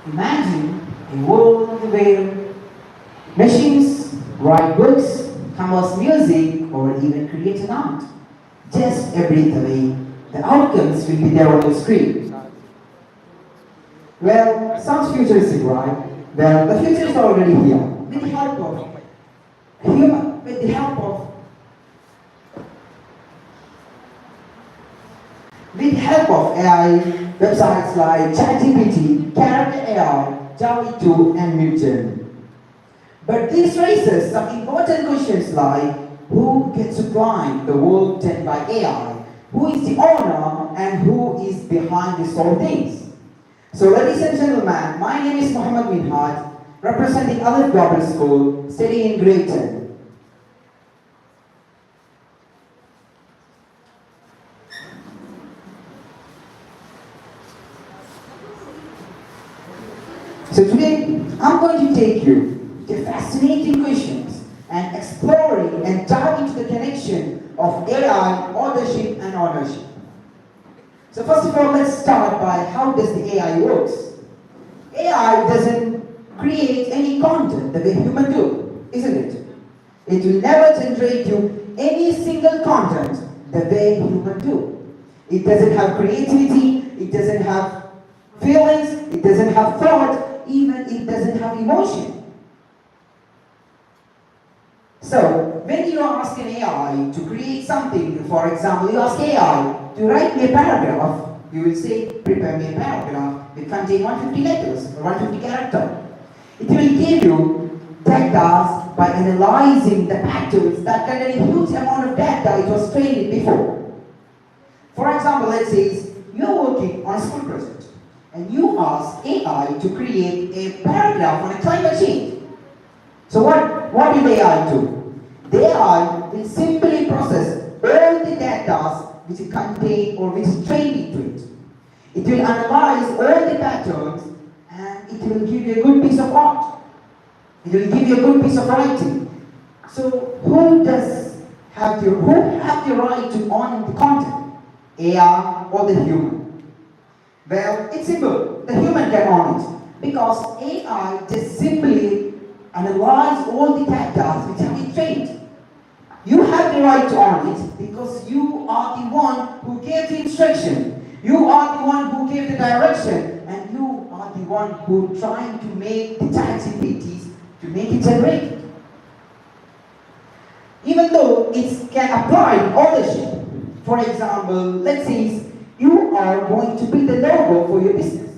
Imagine a world where machines write books, compose music, or even create an art. Just every way, the outcomes will be there on the screen. Well, sounds futuristic, right? Well, the future is already here. With the help of With the help of AI, websites like ChatGPT, Character AI, Java 2, and Midjourney. But this raises some important questions like who gets to climb the world done by AI? Who is the owner and who is behind these whole things? So ladies and gentlemen, my name is Muhammad Minhaj, representing Aleph Global School, studying in grade 10. So today, I'm going to take you to fascinating questions and exploring and dive into the connection of AI, authorship, and ownership. So first of all, let's start by how does the AI works. AI doesn't create any content the way human do, isn't it? It will never generate you any single content the way human do. It doesn't have creativity, it doesn't have feelings, it doesn't have thought, even it doesn't have emotion. So, when you ask an AI to create something, for example, you ask AI to write me a paragraph, you will say, prepare me a paragraph which contains 150 letters or 150 characters. It will give you data by analyzing the patterns that contain a huge amount of data it was trained before. For example, let's say you're working on a school project and you ask AI to create a paragraph on a climate change. So what will AI do? The AI will simply process all the data which contain or which is trained into it. It will analyze all the patterns and it will give you a good piece of art. It will give you a good piece of writing. So who have the right to own the content? AI or the human? Well, it's simple. The human can own it because AI just simply analyze all the data which have been trained. You have the right to own it because you are the one who gave the instruction. You are the one who gave the direction, and you are the one who trying to make the ChatGPTs to make it generate. Even though it can apply ownership. For example, let's say you are going to build a logo for your business.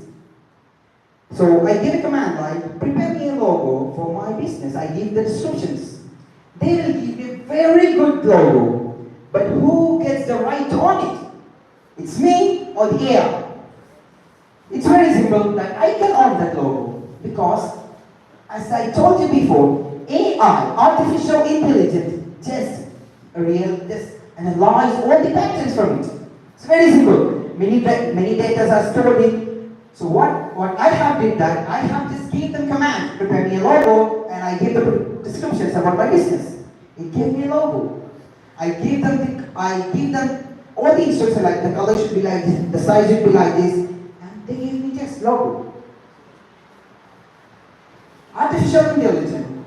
So I give a command like, prepare me a logo for my business. I give the descriptions. They will give you a very good logo. But who gets the right to own it? It's me or the AI. It's very simple that I can own that logo because, as I told you before, AI, artificial intelligence, just analyze all the patterns from it. It's very simple. Many data are stored in. So what I have did that, I have just gave them commands, prepare me a logo, and I give the descriptions about my business. It gave me a logo. I give them all the instructions like the color should be like this, the size should be like this, and they gave me just logo. Artificial intelligence,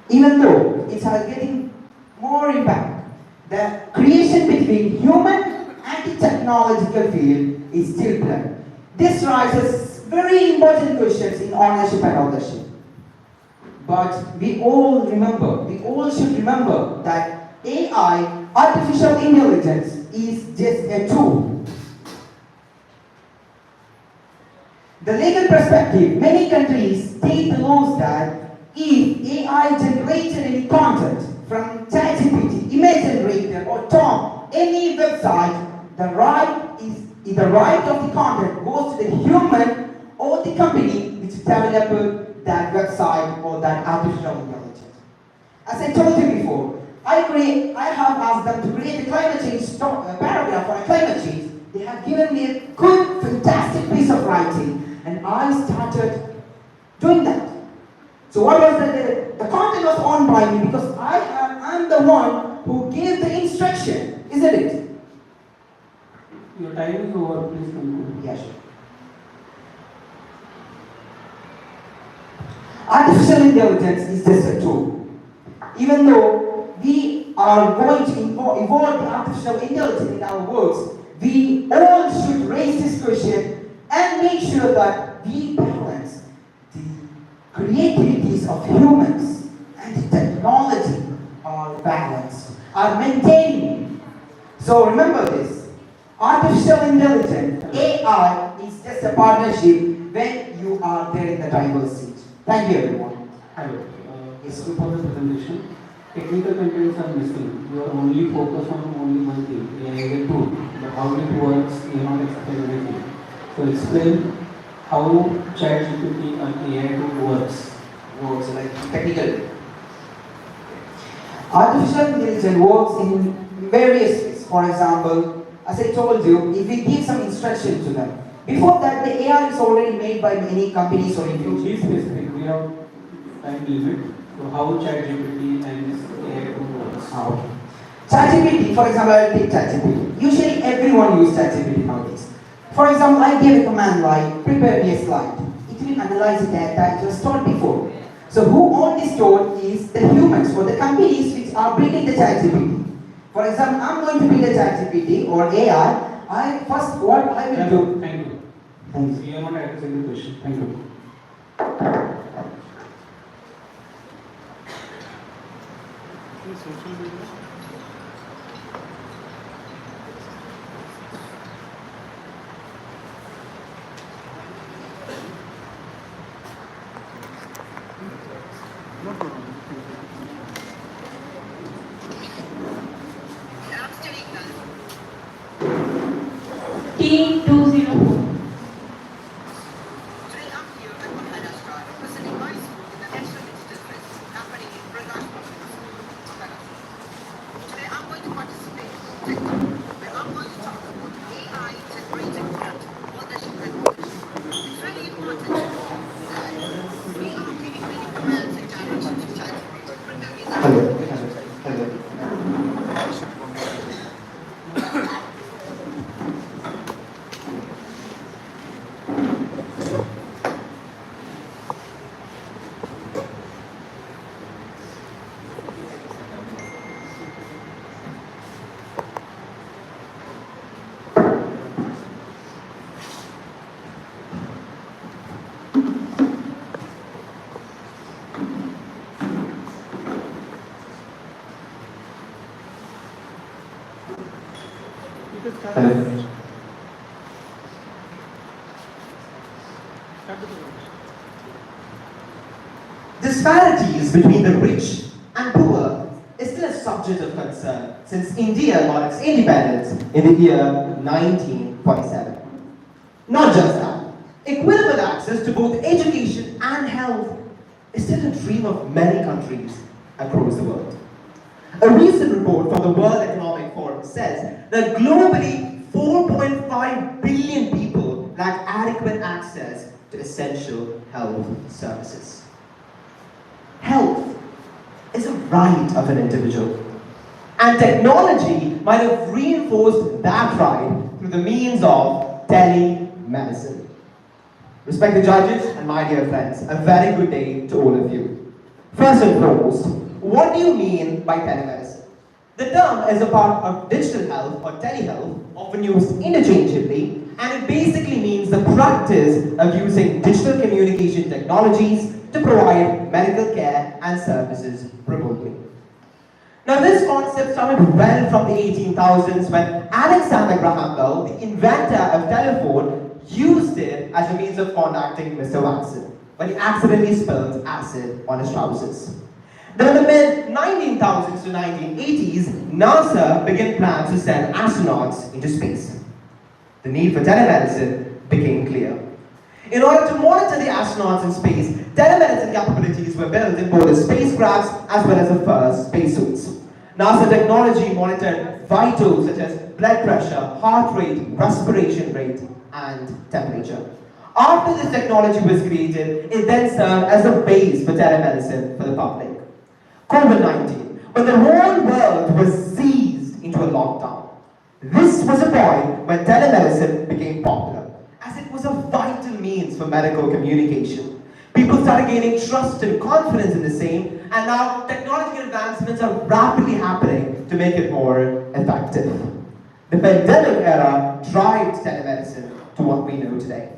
even though it's getting more impact, the creation between human and the technological field is still blurred. This raises very important questions in ownership and authorship. But we all should remember that AI, artificial intelligence, is just a tool. The legal perspective, many countries state the laws that if AI generated any content from ChatGPT, image generator, or Tom, any website, the right of the content goes to the human or the company which developed that website or that artificial intelligence. As I told you before, I have asked them to create a climate change paragraph on a climate change. They have given me a good, fantastic piece of writing, and I started doing that. So what was the content was on by me because I'm the one who gave the instruction, isn't it? Your time is over, please conclude. Yes. Artificial intelligence is just a tool. Even though we are going to evolve the artificial intelligence in our works, we all should raise this question and make sure that we balance the creativities of humans and the technology are balanced, are maintained. So remember this, artificial intelligence, AI, is just a partnership when you are there in the driver's seat. Thank you everyone. Hello. Yes. For the presentation, technical contents are missing. You are only focused on only one thing. AI is a tool, but how it works, you are not explaining anything. So explain how ChatGPT and AI tool works. Works like technical. Artificial intelligence works in various ways. For example, as I told you, if we give some instruction to them, before that the AI is already made by many companies or So individuals. be specific. We have time limit. So how ChatGPT and this AI tool works. Okay. ChatGPT, for example, I will take ChatGPT. Usually everyone uses ChatGPT nowadays. For example, I gave a command like, prepare me a slide. It will analyze the data that was stored before. So who only stored is the humans or the companies which are building the ChatGPT. For example, I'm going to build a ChatGPT or AI. First what I will do. Thank you. Thank you. You are not addressing the question. Thank you. Social media. No problem. Team 204. Today I'm here at Maharashtra representing my school in the National Digital Quiz happening in Prakash Maharashtra. Today I'm going to participate in TikTok where I'm going to talk about AI generated art, audition and audition. It's really important to know that we are giving many commands and directions to ChatGPT to prepare me that. Hello. Hello. Disparities between the rich and poor is still a subject of concern since India got its independence in the year 1947. Not just that, equitable access to both education and health is still a dream of many countries across the world. A recent report from the World Economic Forum says that globally 4.5 billion people lack adequate access to essential health services. Health is a right of an individual, and technology might have reinforced that right through the means of telemedicine. Respected judges and my dear friends, a very good day to all of you. First and foremost, what do you mean by telemedicine? The term is a part of digital health or telehealth, often used interchangeably, and it basically means the practice of using digital communication technologies to provide medical care and services remotely. Now this concept started well from the 18,000s when Alexander Graham Bell, the inventor of telephone, used it as a means of contacting Mr. Watson when he accidentally spilled acid on his trousers. Then in the mid-19,000s to 1980s, NASA began plans to send astronauts into space. The need for telemedicine became clear. In order to monitor the astronauts in space, telemedicine capabilities were built in both the spacecrafts as well as the first spacesuits. NASA technology monitored vitals such as blood pressure, heart rate, respiration rate, and temperature. After this technology was created, it then served as a base for telemedicine for the public. COVID-19, when the whole world was seized into a lockdown. This was a point when telemedicine became popular, as it was a vital means for medical communication. People started gaining trust and confidence in the same, and now technological advancements are rapidly happening to make it more effective. The pandemic era drives telemedicine to what we know today.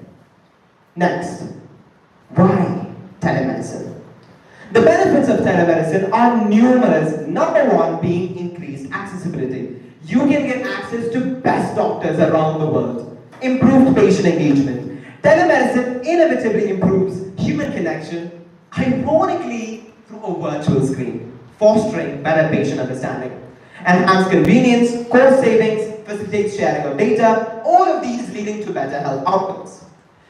Next, why telemedicine? The benefits of telemedicine are numerous, number one being increased accessibility. You can get access to best doctors around the world, improved patient engagement. Telemedicine inevitably improves human connection, ironically through a virtual screen, fostering better patient understanding. Enhanced convenience, cost savings, facilitates sharing of data, all of these leading to better health outcomes.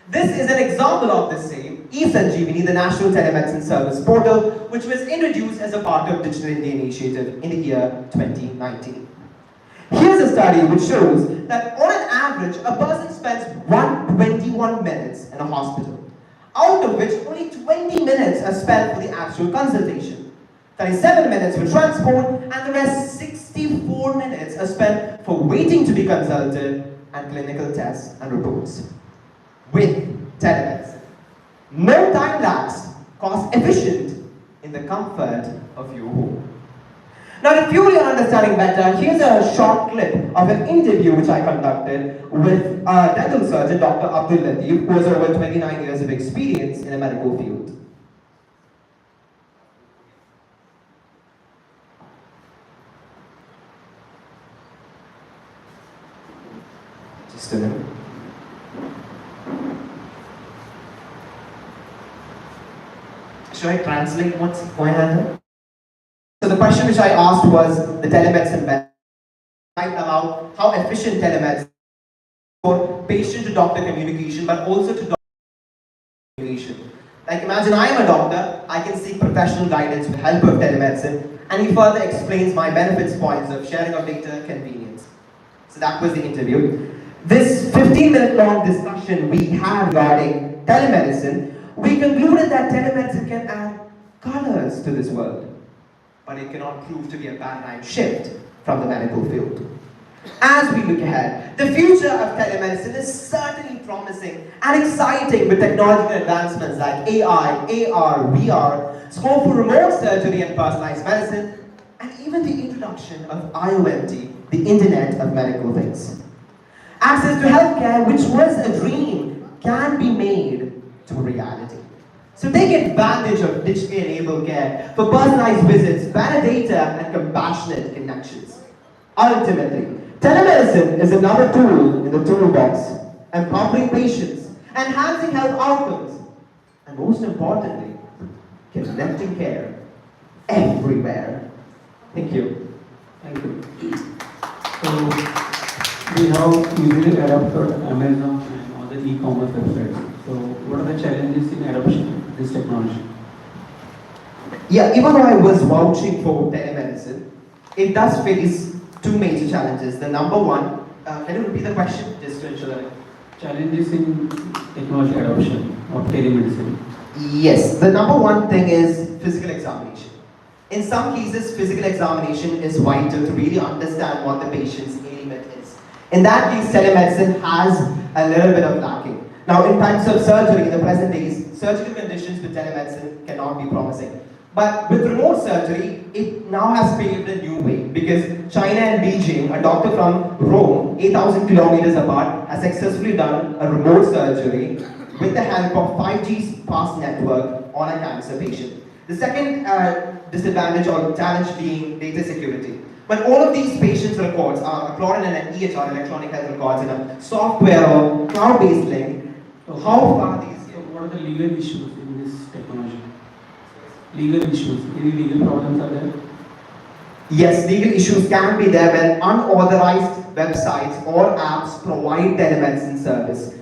This is an example of the same, eSanjeevani, the National Telemedicine Service Portal, which was introduced as a part of Digital India Initiative in the year 2019. Here's a study which shows that on an average, a person spends 121 minutes in a hospital, out of which only 20 minutes are spent for the actual consultation, 37 minutes for transport, and the rest 64 minutes are spent for waiting to be consulted and clinical tests and reports. With telemedicine, no time lapse, cost efficient in the comfort of your home. Now to fuel your understanding better, here's a short clip of an interview which I conducted with dental surgeon Dr. Abdul Latif, who has over 29 years of experience in a medical field. Just a minute. Should I translate what's going on there? So the question which I asked was the telemedicine benefit about how efficient telemedicine for patient to doctor communication, but also to doctor communication. Like imagine I am a doctor, I can seek professional guidance with the help of telemedicine, and he further explains my benefits points of sharing of data, convenience. So that was the interview. This 15-minute long discussion we had regarding telemedicine, we concluded that telemedicine can add colors to this world, but it cannot prove to be a paradigm shift from the medical field. As we look ahead, the future of telemedicine is certainly promising and exciting with technological advancements like AI, AR, VR, scope for remote surgery and personalized medicine, and even the introduction of IoT, the Internet of Medical Things. Access to healthcare, which was a dream, can be made to reality. So take advantage of digitally enabled care for personalized visits, better data, and compassionate connections. Ultimately, telemedicine is another tool in the toolbox, empowering patients, enhancing health outcomes, and most importantly, connecting care everywhere. Thank you. Thank you. So, we have easily adopted Amazon and all the e-commerce websites. So, what are the challenges in adoption of this technology? Yeah, even though I was vouching for telemedicine, it does face two major challenges. The number one, can you repeat the question just to ensure that Challenges in technology adoption of telemedicine. Yes, the number one thing is physical examination. In some cases, physical examination is vital to really understand what the patient's ailment is. In that case, telemedicine has a little bit of lacking. Now, in times of surgery, in the present days, surgical conditions with telemedicine cannot be promising. But with remote surgery, it now has paved a new way because China and Beijing, a doctor from Rome, 8,000 kilometers apart, has successfully done a remote surgery with the help of 5G fast network on a cancer patient. The second disadvantage or challenge being data security. When all of these patients' records are uploaded in an EHR, electronic health records, in a software or cloud-based link, how far these... So, what are the legal issues in this technology? Legal issues. Any legal problems are there? Yes, legal issues can be there when unauthorized websites or apps provide telemedicine service.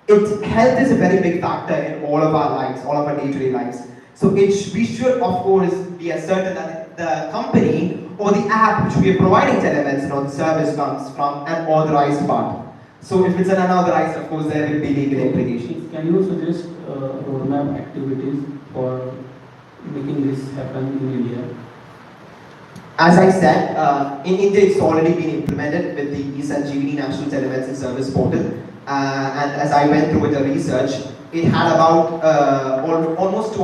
Health is a very big factor in all of our lives, all of our day-to-day lives. So we should, of course, be certain that the company or the app which we are providing telemedicine or the service comes from an authorized part. So if it's an unauthorized, of course, there will be legal implications. Can you suggest roadmap activities for making this happen in India? As I said, in India it's already been implemented with the eSanjeevani National Telemedicine Service Portal. And as I went through with the research, it had about almost 2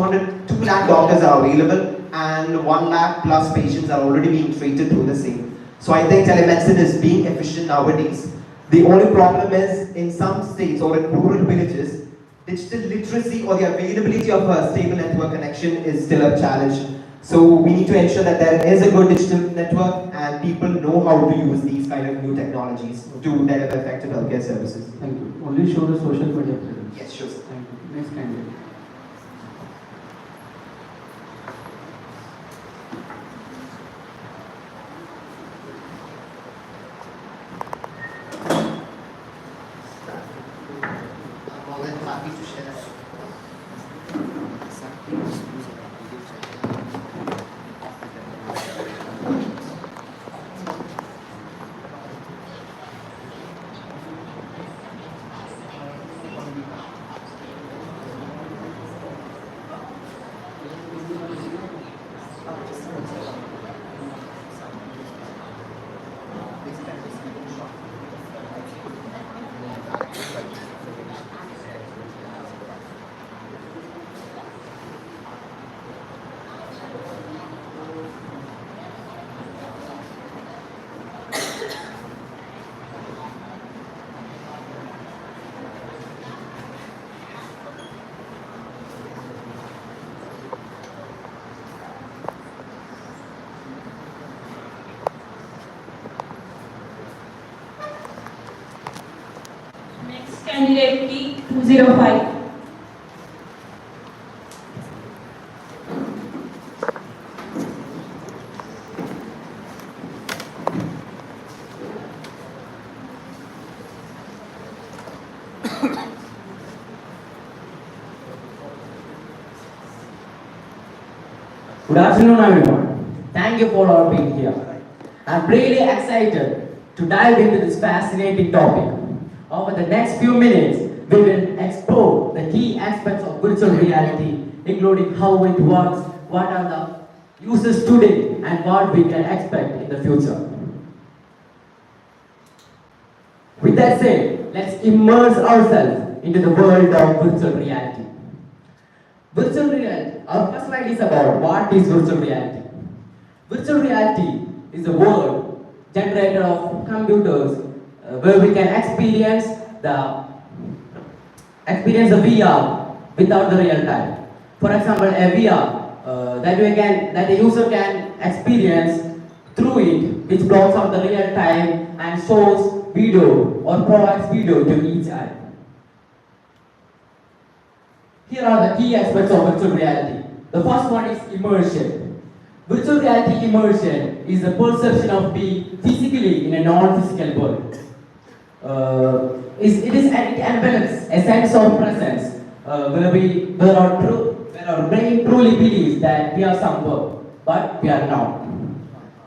lakh doctors are available and 1 lakh plus patients are already being treated through the same. So I think telemedicine is being efficient nowadays. The only problem is in some states or in rural villages, digital literacy or the availability of a stable network connection is still a challenge. So we need to ensure that there is a good digital network and people know how to use these kind of new technologies to deliver effective healthcare services. Thank you. Only show the social media presence. Yes, sure. Thank you. Next candidate. I'm more than happy to share. Next candidate T205. Good afternoon, everyone. Thank you for all being here. I'm really excited to dive into this fascinating topic. Over the next few minutes, we will explore the key aspects of virtual reality, including how it works, what are the uses today, and what we can expect in the future. With that said, let's immerse ourselves into the world of virtual reality. Virtual reality. Our first slide is about what is virtual reality. Virtual reality is a world generated of computers where we can experience the VR without the real time. For example, a VR that the user can experience through it, which blocks out the real time and shows video or provides video to each eye. Here are the key aspects of virtual reality. The first one is immersion. Virtual reality immersion is the perception of being physically in a non-physical world. It envelops a sense of presence where our brain truly believes that we are somewhere, but we are not.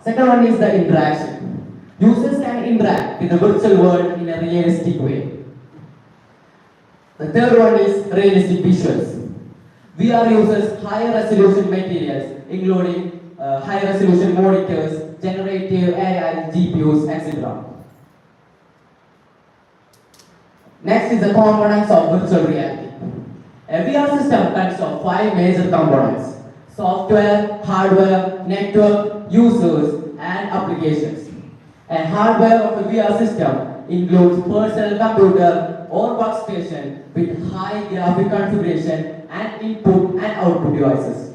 Second one is the interaction. Users can interact with the virtual world in a realistic way. The third one is realistic visuals. VR uses higher resolution materials, including high resolution monitors, generative AI, GPUs, etc. Next is the components of virtual reality. A VR system consists of 5 major components: software, hardware, network, users, and applications. A hardware of a VR system includes personal computer or workstation with high graphic configuration and input and output devices.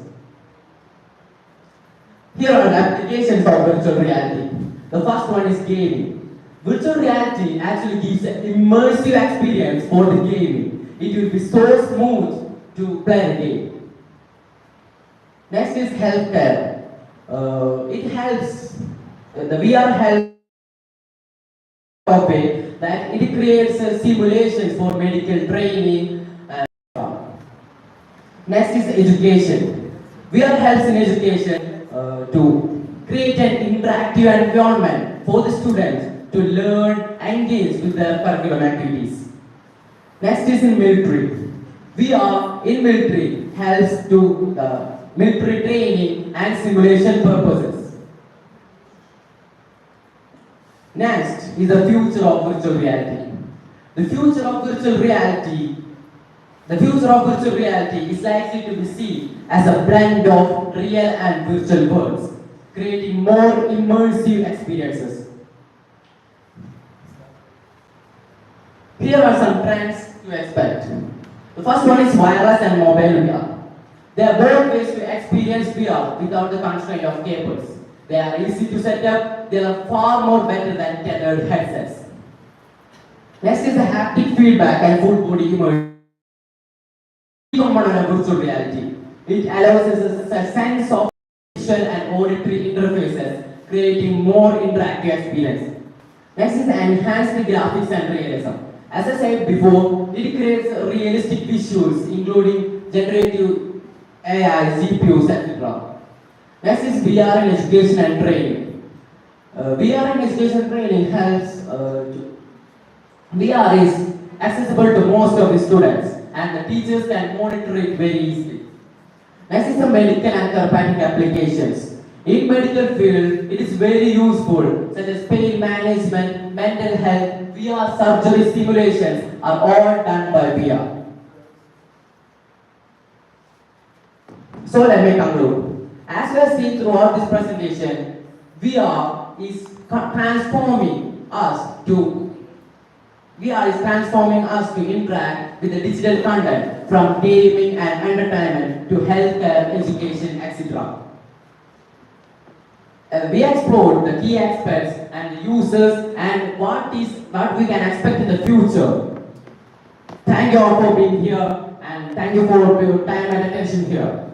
Here are the applications of virtual reality. The first one is gaming. Virtual reality actually gives an immersive experience for the gaming. It will be so smooth to play the game. Next is healthcare. The VR helps that it creates simulations for medical training. Next is education. VR helps in education to create an interactive environment for the students to learn and engage with their curriculum activities. Next is in military. VR in military helps to military training and simulation purposes. Next is the future of virtual reality. The future of virtual reality is likely to be seen as a blend of real and virtual worlds, creating more immersive experiences. Here are some trends to expect. The first one is wireless and mobile VR. They are both ways to experience VR without the constraint of cables. They are easy to set up, they are far more better than tethered headsets. Next is the haptic feedback and full body immersion component of virtual reality. It allows us a sense of visual and auditory interfaces, creating more interactive experience. Next is enhanced graphics and realism. As I said before, it creates realistic visuals, including generative AI, GPUs, etc. Next is VR in education and training. VR in education and training helps VR is accessible to most of the students and the teachers can monitor it very easily. Next is the medical and therapeutic applications. In medical field, it is very useful, such as pain management, mental health, VR surgery simulations are all done by VR. So let me conclude. As we have seen throughout this presentation, VR is transforming us to interact with the digital content from gaming and entertainment to healthcare, education, etc. We explored the key aspects and the users and what we can expect in the future. Thank you all for being here and thank you for your time and attention here.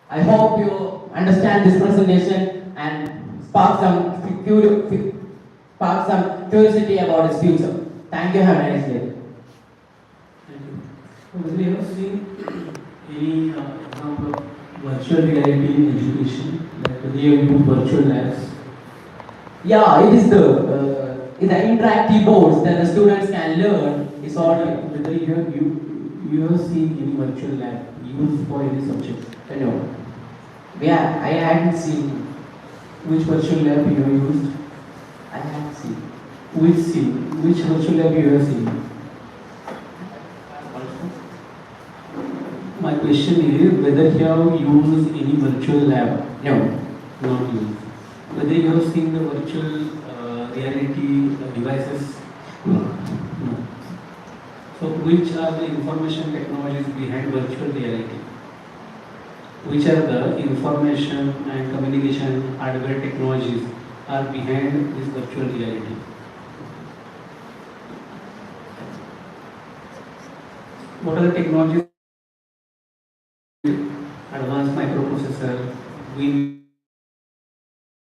I hope you understand this presentation and spark some curiosity about its future. Thank you. Have a nice day. Thank you. Whether you have seen any example of virtual reality in education, like whether you use virtual labs? Yeah, it is the interactive boards that the students can learn. It's all Whether you have seen any virtual lab used for any subject? no. Yeah, I haven't seen. Which virtual lab you have used? I haven't seen. Which virtual lab you have seen? My question is whether you have used any virtual lab. No. Not used. Whether you have seen the virtual reality devices. No. No. So which are the information technologies behind virtual reality? Which are the information and communication hardware technologies are behind this virtual reality? What are the technologies? Advanced microprocessor, Win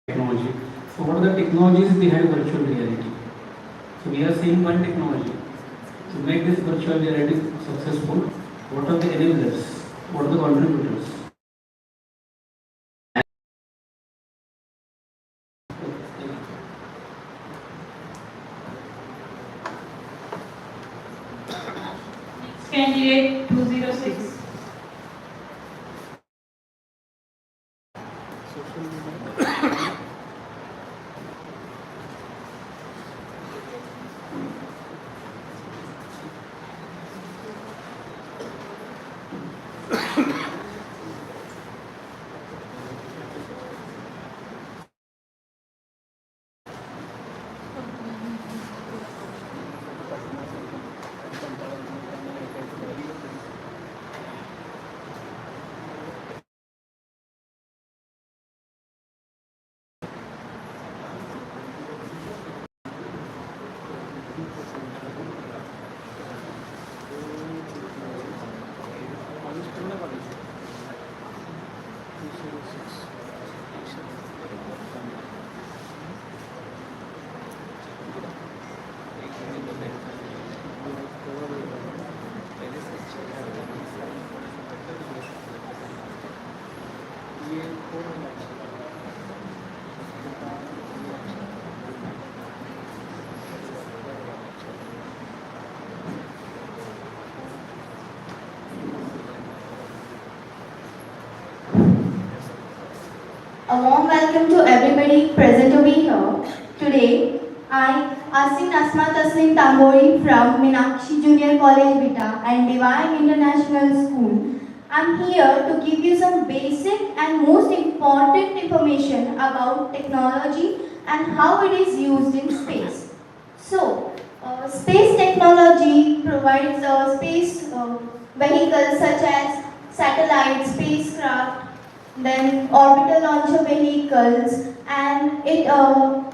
technology. So what are the technologies behind virtual reality? So we are seeing one technology. To make this virtual reality successful, what are the enablers? What are the contributors? Candidate 206. A warm welcome to everybody present over here. Today, I, Asin Asma Taslim Tambori from Meenakshi Junior College Bita and Divine International School. I'm here to give you some basic and most important information about technology and how it is used in space. So, space technology provides space vehicles such as satellites, spacecraft, then orbital launcher vehicles, and it tells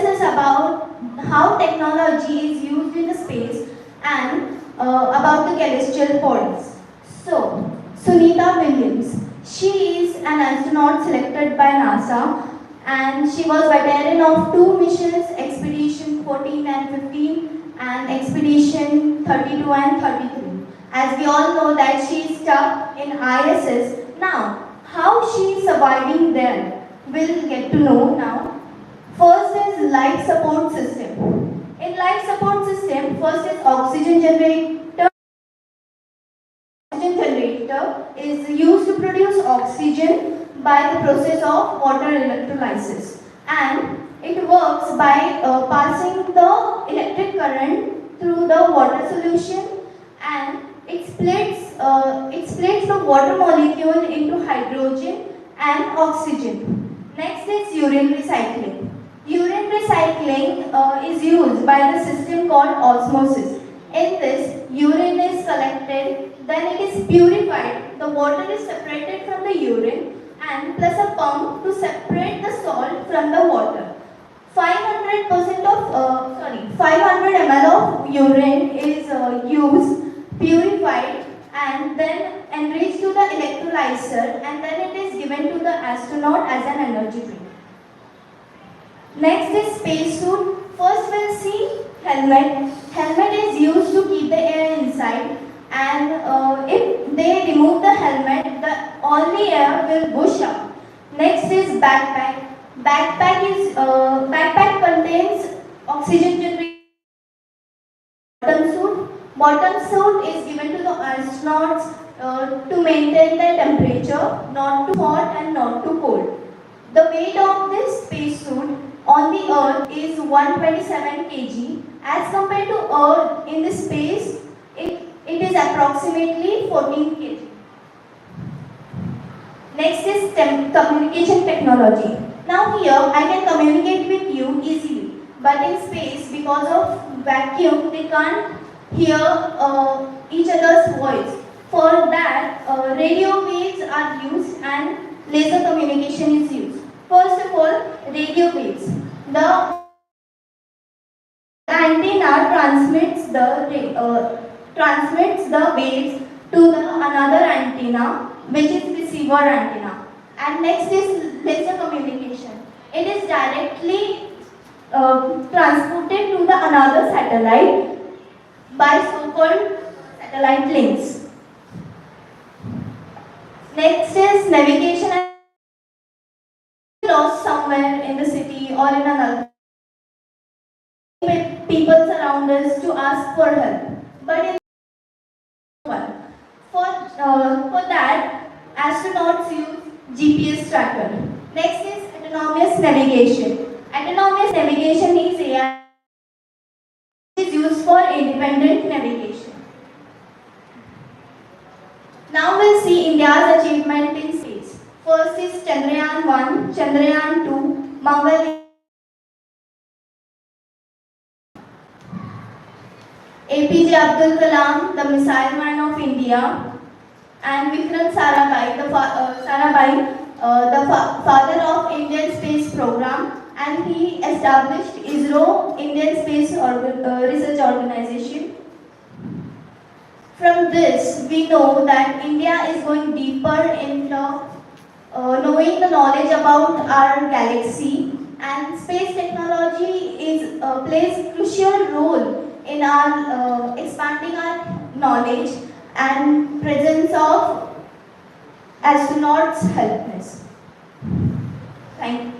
us about how technology is used in the space and about the celestial bodies. So, Sunita Williams, she is an astronaut selected by NASA and she was veteran of two missions, Expedition 14 and 15 and Expedition 32 and 33. As we all know that she is stuck in ISS. Now, how she is surviving there, we'll get to know now. First is life support system. In life support system, first is oxygen generator. Oxygen generator is used to produce oxygen by the process of water electrolysis, and it works by passing the electric current through the water solution, and it splits the water molecule into hydrogen and oxygen. Next is urine recycling. Urine recycling is used by the system called osmosis. In this, urine is collected, then it is purified. The water is separated from the urine and plus a pump to separate the salt from the water. 500 ml of urine is used, purified, and then enriched to the electrolyzer, and then it is given to the astronaut as an energy drink. Next is spacesuit. First we'll see helmet. Helmet is used to keep the air inside, and if they remove the helmet, all the air will push up. Next is backpack. Backpack contains oxygen generator. Bottom suit is given to the astronauts to maintain their temperature, not too hot and not too cold. The weight of this spacesuit on the Earth is 127 kg. As compared to Earth in the space, it is approximately 14 kg. Next is communication technology. Now here I can communicate with you easily, but in space, because of vacuum, they can't hear each other's voice. For that, radio waves are used and laser communication is used. First of all, radio waves. The antenna transmits the waves to another antenna, which is receiver antenna. And next is laser communication. It is directly transported to the another satellite by so-called satellite links. Next is navigation. Lost somewhere in the city or in another, people around us to ask for help. But in for that, astronauts use GPS tracker. Next is autonomous navigation. Autonomous navigation is AI, is used for independent navigation. Now we'll see India's achievement in space. First is Chandrayaan 1, Chandrayaan 2, Mangal. APJ Abdul Kalam, the missile man of India, and Vikram Sarabhai, the father of Indian space program, and he established ISRO, Indian Space Research Organization. From this, we know that India is going deeper into knowing the knowledge about our galaxy, and space technology plays a crucial role in our expanding our knowledge and presence of astronauts' helpness. Thank you.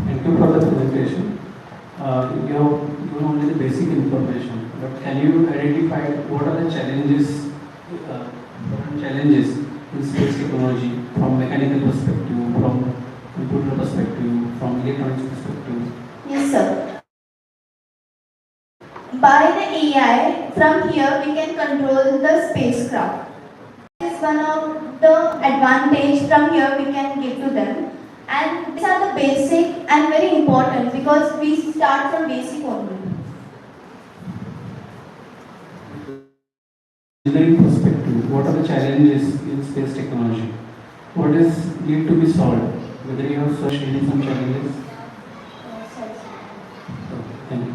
Thank you for the presentation. You have given only the basic information, but can you identify what are the challenges in space technology AI, from here we can control the spacecraft. This is one of the advantage from here we can give to them. And these are the basic and very important because we start from basic only. Engineering perspective, what are the challenges in space technology? What is need to be solved? Whether you have such some challenges? Okay, thank you.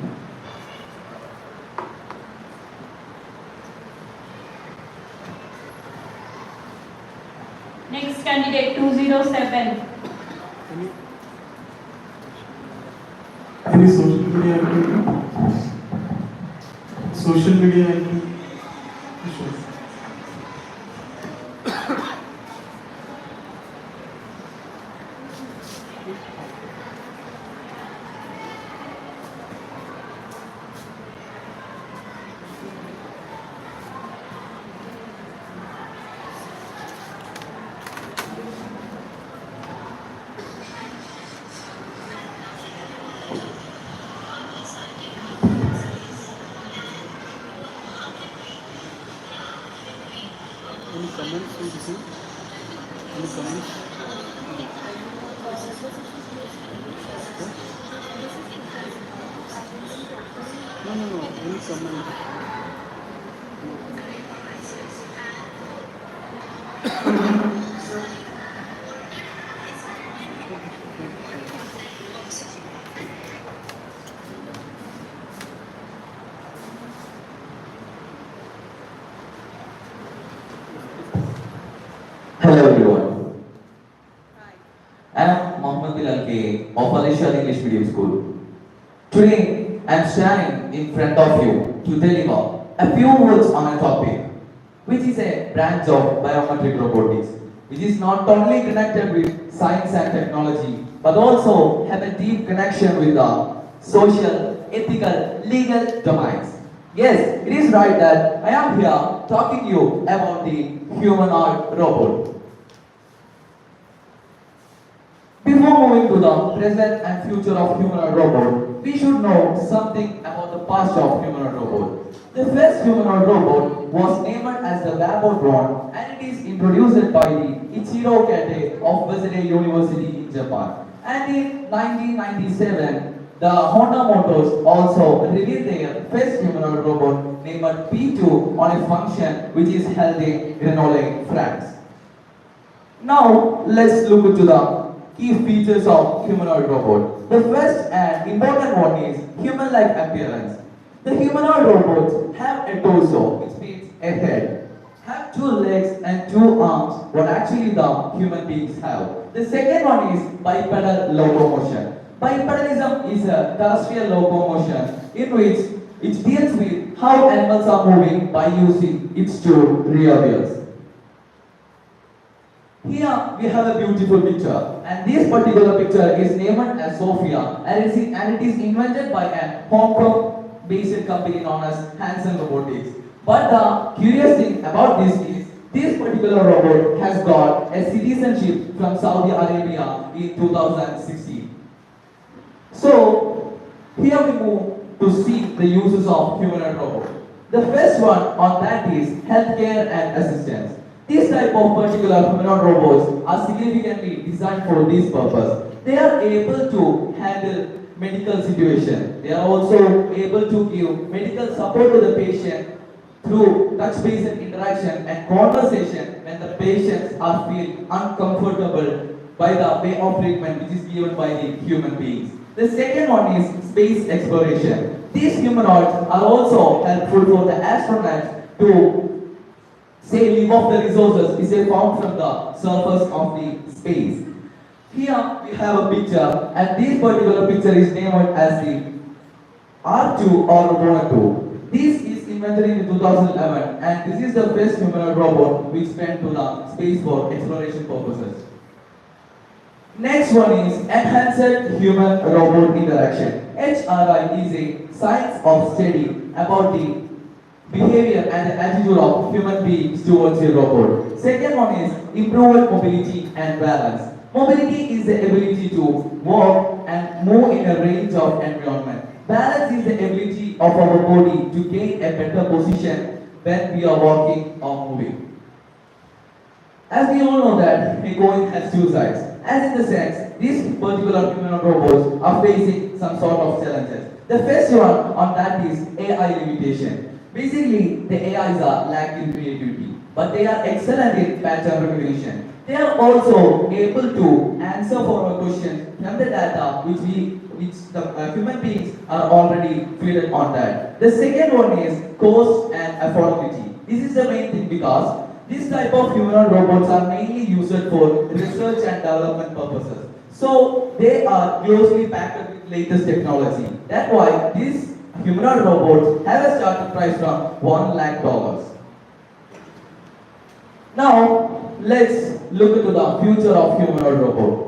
Next candidate 207. Any social media activity? Social media activity? Issues. Any comments we receive? Any comments? No. Any comment? Hello everyone. I am Mohammed Bilal K of Alicia English Medium School. Today I am standing in front of you to deliver a few words on a topic which is a branch of biometric robotics, which is not only connected with science and technology but also have a deep connection with the social, ethical, legal domains. Yes, it is right that I am here talking to you about the humanoid robot. Before moving to the present and future of humanoid robot, we should know something about the past of humanoid robot. The first humanoid robot was named as the Wabo drone and it is introduced by the Ichiro Kate of Waseda University in Japan. And in 1997, the Honda Motors also revealed their first humanoid robot named P2 on a function which is held in Grenoble, France. Now let's look into the key features of humanoid robot. The first and important one is human-like appearance. The humanoid robots have a torso, which means a head, have two legs and two arms, what actually the human beings have. The second one is bipedal locomotion. Bipedalism is a terrestrial locomotion in which it deals with how animals are moving by using its two rear wheels. Here we have a beautiful picture, and this particular picture is named as Sophia, and it is invented by a Hong Kong-based company known as Hanson Robotics. But the curious thing about this particular robot has got a citizenship from Saudi Arabia in 2016. So here we move to see the uses of humanoid robot. The first one on that is healthcare and assistance. These type of particular humanoid robots are significantly designed for this purpose. They are able to handle medical situation. They are also able to give medical support to the patient through touch-based interaction and conversation when the patients are feel uncomfortable by the way of treatment which is given by the human beings. The second one is space exploration. These humanoids are also helpful for the astronauts to say live off the resources is found from the surface of the space. Here we have a picture, and this particular picture is named as the R2 or Robonaut 2. This is invented in 2011, and this is the first humanoid robot which went to the space for exploration purposes. Next one is enhanced human robot interaction. HRI is a science of study about the behavior and the attitude of human beings towards a robot. Second one is improved mobility and balance. Mobility is the ability to walk and move in a range of environment. Balance is the ability of our body to gain a better position when we are walking or moving. As we all know that a coin has two sides. As in the sense, these particular humanoid robots are facing some sort of challenges. The first one on that is AI limitation. Basically, the AIs are lacking creativity, but they are excellent in pattern recognition. They are also able to answer for our questions from the data which the human beings are already fed on that. The second one is cost and affordability. This is the main thing because this type of humanoid robots are mainly used for research and development purposes. So they are closely packed with latest technology. That's why these humanoid robots have a starting price from $1 lakh. Now let's look into the future of humanoid robot.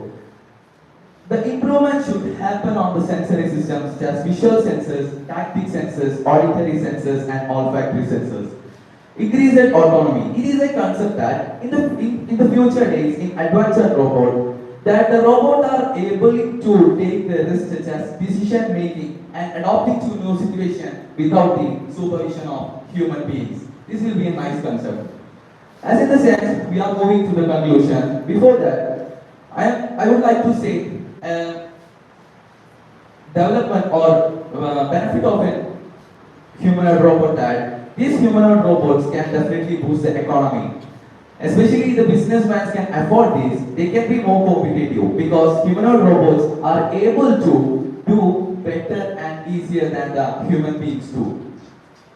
The improvement should happen on the sensory systems such as visual sensors, tactile sensors, auditory sensors, and olfactory sensors. Increased autonomy. It is a concept that in the future days in advanced robot that the robot are able to take the risks such as decision making and adapting to new situation without the supervision of human beings. This will be a nice concept. As in the sense, we are moving to the conclusion. Before that, I would like to say development or benefit of a humanoid robot that these humanoid robots can definitely boost the economy. Especially the businessmen can afford this, they can be more competitive because humanoid robots are able to do better and easier than the human beings do.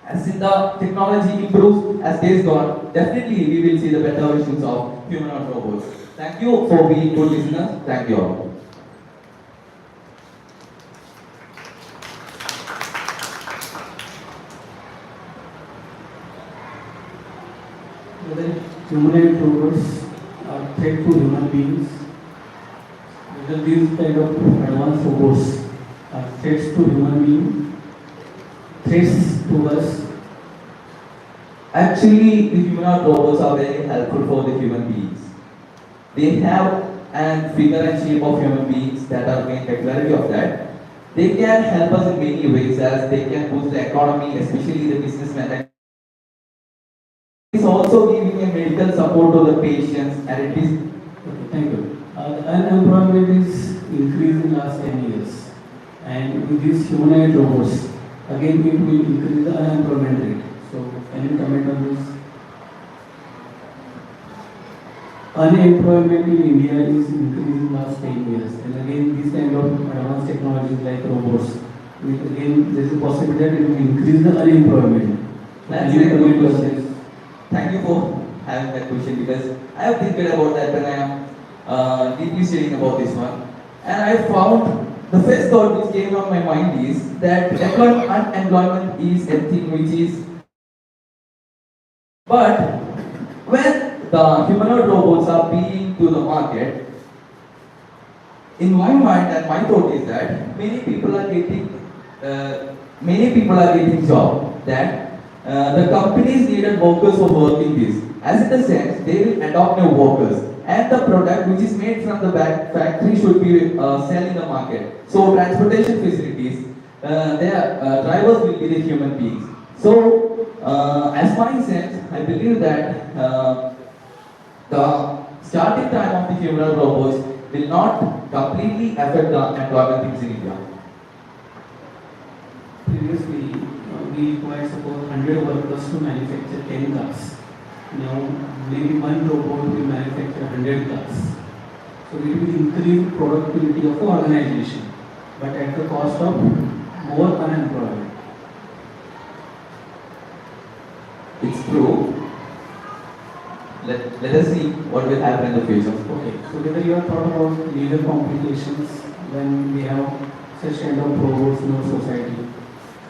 As in the technology improves as days gone, definitely we will see the better versions of humanoid robots. Thank you for being good listeners. Thank you all. Whether humanoid robots are threat to human beings, whether these kind of advanced robots are threats to human beings, threats to us. Actually, the humanoid robots are very helpful for the human beings. They have a figure and shape of human beings that are main peculiarity of that. They can help us in many ways as they can boost the economy, especially the businessmen. It's also giving a medical support to the patients and it is. Okay, thank you. The unemployment is increasing in last 10 years, and with these humanoid robots, again it will increase the unemployment rate. So, can you comment on this? Unemployment in India is increasing last 10 years, and again these kind of advanced technologies like robots, again there is a possibility that it will increase the unemployment. That's Can you a good comment on question. this? Thank you for having that question because I have thinking about that when I am deeply studying about this one. And I found the first thought which came on my mind is that unemployment is a thing which is. But when the humanoid robots are being to the market, in my mind and my thought is that many people are getting job that the companies needed workers for working this. As in the sense, they will adopt new workers and the product which is made from the factory should be sell in the market. So transportation facilities, their drivers will be the human beings. So as my sense, I believe that the starting time of the humanoid robots will not completely affect the employment things in India. Previously, we required suppose 100 workers to manufacture 10 cars. Now, maybe one robot will manufacture 100 cars. So, it will increase productivity of the organization, but at the cost of more unemployment. It's true. Let us see what will happen in the future. Okay, so whether you have thought about legal complications when we have such kind of robots in our society,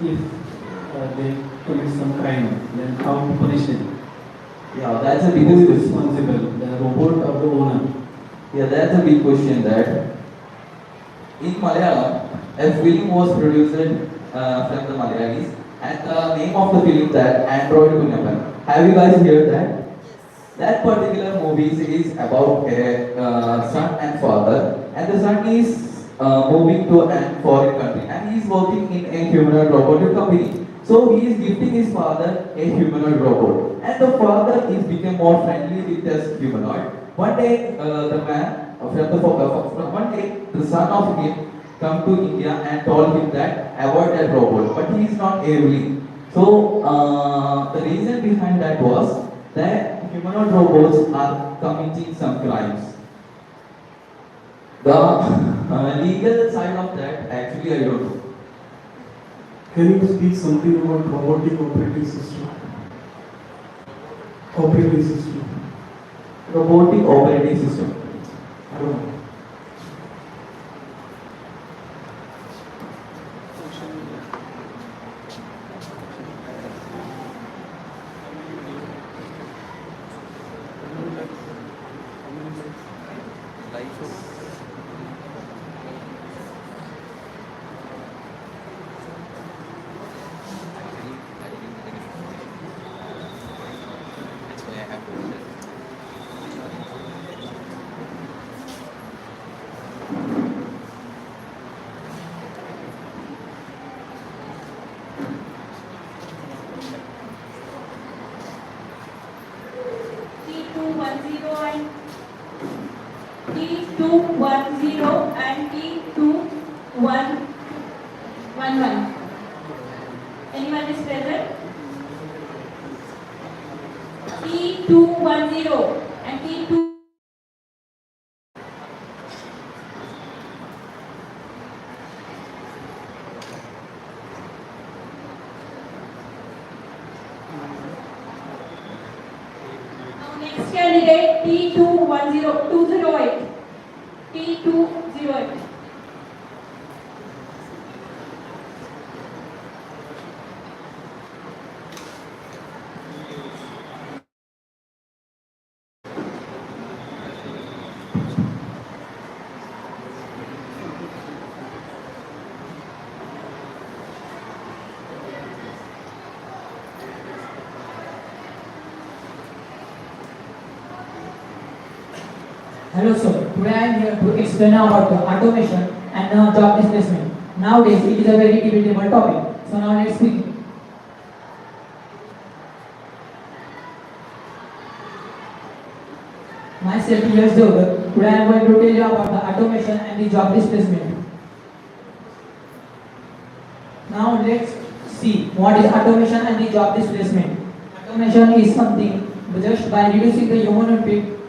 if they commit some crime, then how to punish them? Yeah, that's a Who big is question. responsible, the robot or the owner? Yeah, that's a big question that in Malayalam, a film was produced from the Malayalis and the name of the film that Android Kunnappan. Have you guys heard that? That particular movie is about a son and father, and the son is moving to a foreign country, and he is working in a humanoid robotic company. So he is gifting his father a humanoid robot, and the father is become more friendly with this humanoid. One day, the man, one day, the son of him come to India and told him that avoid that robot, but he is not able. So the reason behind that was that humanoid robots are committing some crimes. The legal side of that, actually, I don't know. Can you speak something about robotic operating system? Operating system. Robotic operating system. I don't know. T210 and T2111. Anyone is present? T210 and T2. Now next candidate T208. T208. Hello sir, today I am here to explain about the automation and job displacement. Nowadays it is a very debatable topic. So now let's begin. Myself Yash Deogar. Today I am going to tell you about the automation and the job displacement. Now let's see what is automation and the job displacement. Automation is something just by reducing the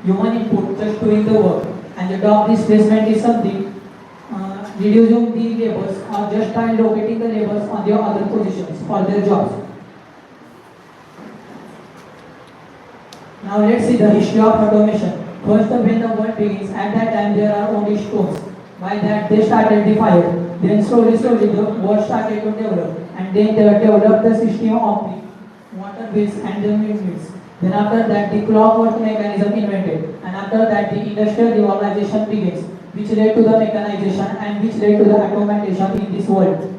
human input just doing the work, and the job displacement is something reducing the labors or just by locating the labors on their other positions for their jobs. Now let's see the history of automation. First, when the world begins, at that time there are only stones. By that they started the fire. Then slowly the world started to develop, and then they developed the system of the water wheels and the windmills. Then after that the clockwork mechanism invented, and after that the industrial revolution begins, which led to the mechanization and which led to the automation in this world.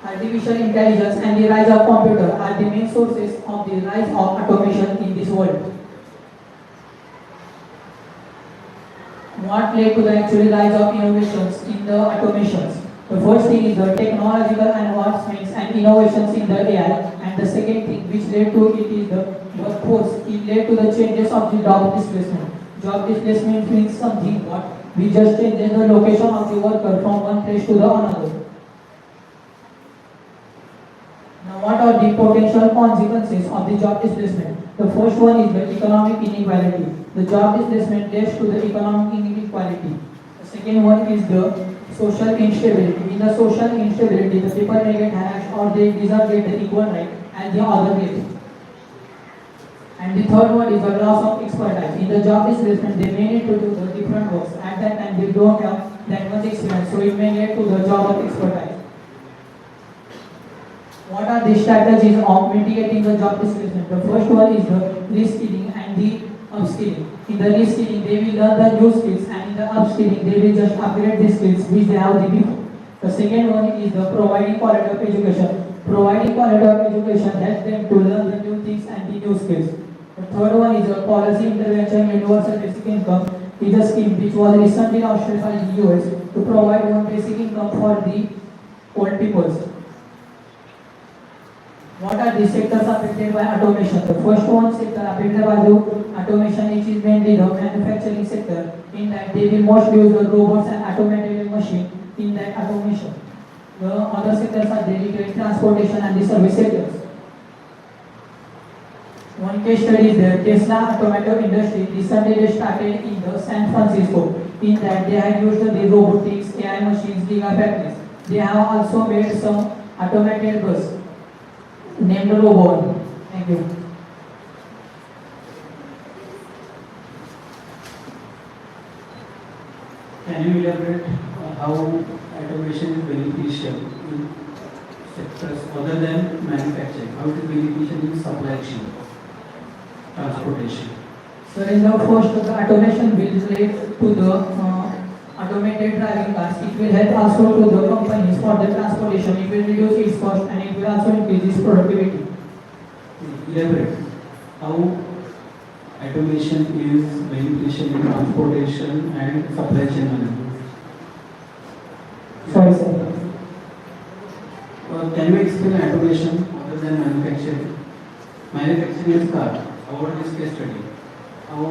Artificial intelligence and the rise of computer are the main sources of the rise of automation in this world. What led to the actual rise of innovations in the automations? The first thing is the technological advancements and innovations in the AI, and the second thing which led to it is the workforce. It led to the changes of the job displacement. Job displacement means something what we just changes the location of the worker from one place to the another. Now what are the potential consequences of the job displacement? The first one is the economic inequality. The job displacement leads to the economic inequality. The second one is the social instability. In the social instability, the people may get harassed or they deserve get the equal right and the other get. And the third one is the loss of expertise. In the job displacement, they may need to do the different works. At that time, they don't have that much experience, so it may lead to the job of expertise. What are the strategies of mitigating the job displacement? The first one is the reskilling and the upskilling. In the reskilling, they will learn the new skills, and in the upskilling, they will just upgrade the skills which they have before. The second one is the providing quality of education. Providing quality of education helps them to learn the new things and the new skills. The third one is the policy intervention, universal basic income. is a scheme which was recently launched by the US to provide one basic income for the old peoples. What are the sectors affected by automation? The first one sector affected by the automation, which is mainly the manufacturing sector. In that, they will mostly use the robots and automated machine in that automation. The other sectors are the retail, transportation, and the service sectors. One case study is there. Tesla automotive industry recently they started in the San Francisco. In that, they have used the robotics, AI machines, gigafactories. They have also made some automated bus named Robot. Thank you. Can you elaborate how automation is beneficial in sectors other than manufacturing? How it is beneficial in supply chain, transportation? So in the first, the automation will relate to the automated driving cars. It will help also to the companies for the transportation. It will reduce its cost and it will also increase its productivity. Elaborate how automation is beneficial in transportation and supply chain management. Sorry, sir. Can you explain automation other than manufacturing? Manufacturing is car. About this case study, how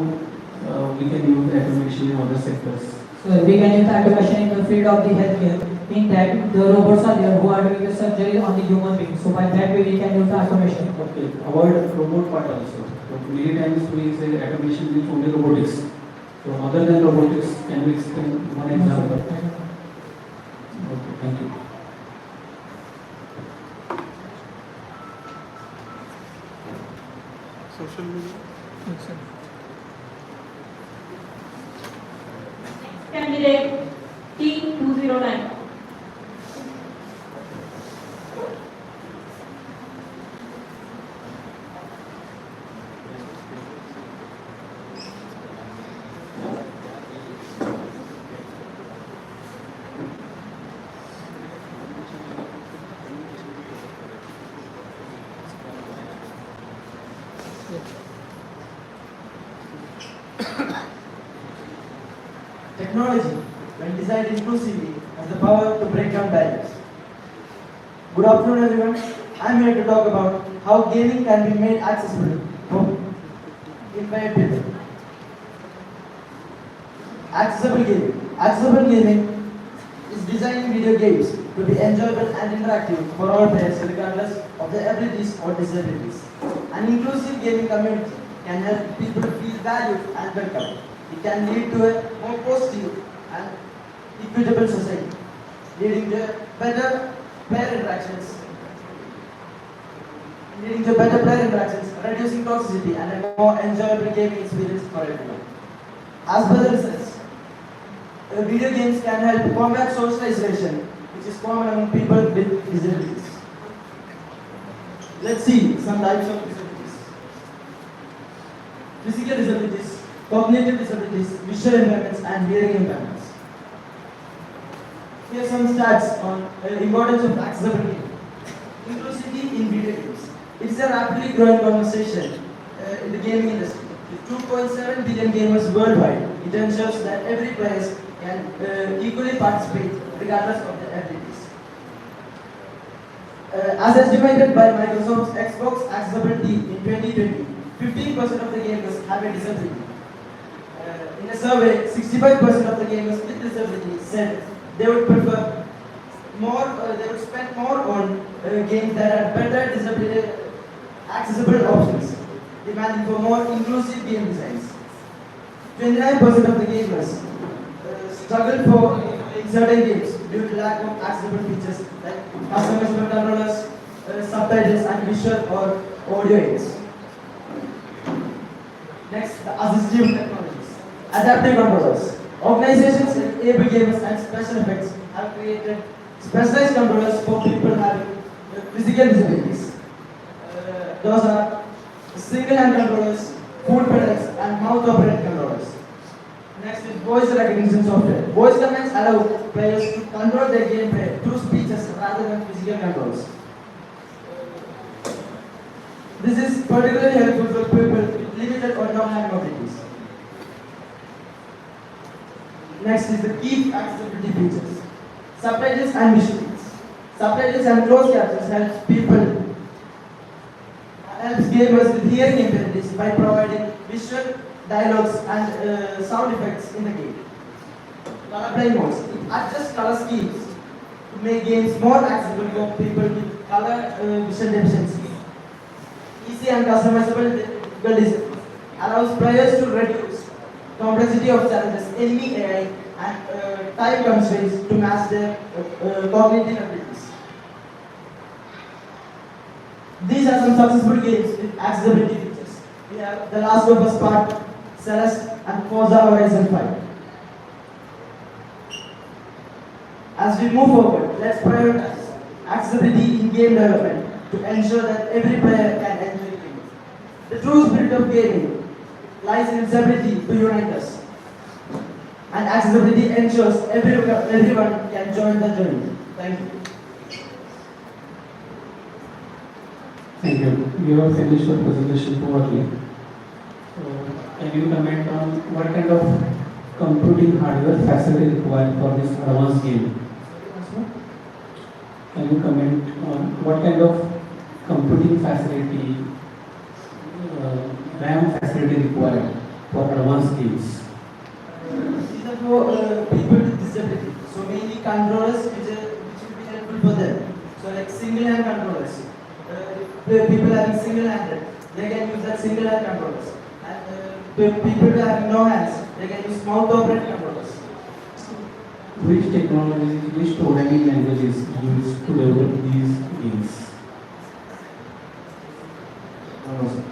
we can use automation in other sectors? So we can use automation in the field of the healthcare. In that, the robots are there who are doing the surgery on the human being. So by that way, we can use the automation. Okay, avoid robot part also. So many times we say automation means only robotics. So other than robotics, can we explain one example? Okay, thank you. Social media. Candidate T209. Technology, when designed inclusively, has the power to break down barriers. Good afternoon, everyone. I'm here to talk about how gaming can be made accessible for infinite people. Accessible gaming. Accessible gaming is designing video games to be enjoyable and interactive for all players regardless of their abilities or disabilities. An inclusive gaming community can help people feel valued and welcome. It can lead to a more positive and equitable society, leading to better player interactions, reducing toxicity and a more enjoyable gaming experience for everyone. As per the research, video games can help combat social isolation, which is common among people with disabilities. Let's see some types of disabilities. Physical disabilities, cognitive disabilities, visual impairments, and hearing impairments. Here are some stats on importance of accessibility. Inclusivity in video games. It's a rapidly growing conversation in the gaming industry. With 2.7 billion gamers worldwide, it ensures that every player can equally participate regardless of their abilities. As estimated by Microsoft's Xbox Accessibility in 2020, 15% of the gamers have a disability. In a survey, 65% of the gamers with disabilities said they would prefer more, they would spend more on games that are better disability accessible options, demanding for more inclusive game designs. 29% of the gamers struggle for in certain games due to lack of accessible features like customizable controllers, subtitles, and visual or audio aids. Next, the assistive technologies. Adaptive controllers. Organizations like able gamers and special effects have created specialized controllers for people having physical disabilities. Those are single hand controllers, foot pedals, and mouth operated controllers. Next is voice recognition software. Voice commands allow players to control their gameplay through speeches rather than physical controls. This is particularly helpful for people with limited or no hand mobilities. Next is the key accessibility features. Subtitles and visuals. Subtitles and closed captions helps gamers with hearing impairments by providing visual dialogues and sound effects in the game. Colorblind modes. It adjusts color schemes to make games more accessible for people with color vision deficiency. Easy and customizable design allows players to reduce complexity of challenges, enemy AI, and time constraints to match their cognitive abilities. These are some successful games with accessibility features. We have The Last of Us Part, Celeste, and Forza Horizon 5. As we move forward, let's prioritize accessibility in game development to ensure that every player can enjoy gaming. The true spirit of gaming lies in its ability to unite us. And accessibility ensures everyone can join the journey. Thank you. Thank you. You have finished your presentation poorly. So, can you comment on what kind of computing hardware facility required for this advanced game? Can you comment on what kind of computing facility, RAM facility required for advanced games? These are for people with disability. So mainly controllers which will be helpful for them. So like single hand controllers. If people having single handed, they can use that single hand controllers. And people having no hands, they can use mouth operated controllers. Which technology, which programming language is used to develop these games? Sir.